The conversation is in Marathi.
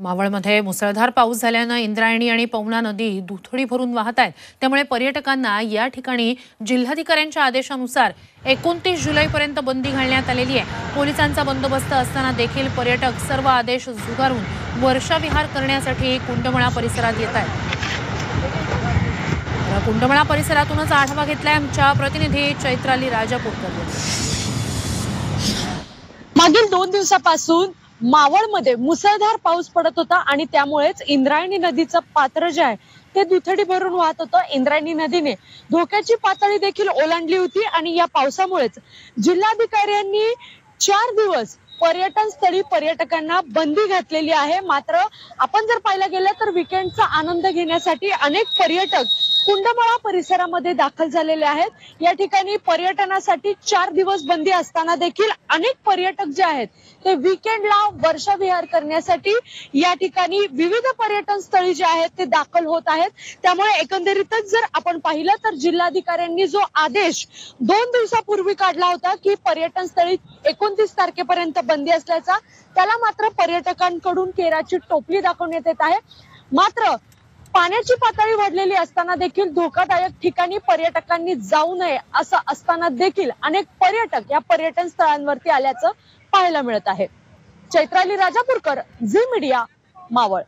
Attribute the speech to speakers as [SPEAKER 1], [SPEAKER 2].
[SPEAKER 1] मावळमध्ये मुसळधार पाऊस झाल्यानं इंद्रायणी आणि पवना नदी दुथडी भरून वाहत आहेत। त्यामुळे पर्यटकांना या ठिकाणी जिल्हाधिकाऱ्यांच्या आदेशानुसार 29 जुलैपर्यंत बंदी घालण्यात आलेली आहे। पोलिसांचा बंदोबस्त असताना देखील पर्यटक सर्व आदेश झुगारून वर्षाविहार करण्यासाठी कुंडमळा परिसरात येत आहेत। कुंडमळा परिसरातूनच आढावा घेतलाय आमच्या प्रतिनिधी चैत्राली राजापूरकर।
[SPEAKER 2] मागील 2 दिवसापासून मावळमध्ये मुसळधार पाऊस पडत होता आणि त्यामुळेच इंद्रायणी नदीचं पात्र जे आहे ते दुथडी भरून वाहत होतं। इंद्रायणी नदीने धोक्याची पातळी देखील ओलांडली होती आणि या पावसामुळेच जिल्हाधिकाऱ्यांनी 4 दिवस पर्यटन स्थळी पर्यटकांना बंदी घातलेली आहे। मात्र आपण जर पाहायला गेलं तर वीकेंडचा आनंद घेण्यासाठी अनेक पर्यटक कुंडमळा परिसरामध्ये दाखल झालेले आहेत। या ठिकाणी पर्यटनासाठी 4 दिवस बंदी असताना देखील अनेक पर्यटक जे आहेत ते वीकेंडला वर्षाविहार करण्यासाठी या ठिकाणी विविध पर्यटन स्थळी जे आहेत ते दाखल होत आहेत। त्यामुळे एकंदरीतच जर आपण पाहिलं तर जिल्हाधिकाऱ्यांनी जो आदेश 2 दिवसापूर्वी काढला होता की पर्यटन स्थळी 29 तारखेपर्यंत बंदी असल्याचा, त्याला मात्र पर्यटकांकडून केराची टोपली दाखवण्यात येत आहे। मात्र पाण्याची पातळी वाढलेली असताना देखील धोकादायक ठिकाणी पर्यटकांनी जाऊ नये असं असताना देखील अनेक पर्यटक या पर्यटन स्थळांवरती आल्याचं पाहायला मिळत आहे। Chaitrali Rajapurkar, Zee Media, Maval.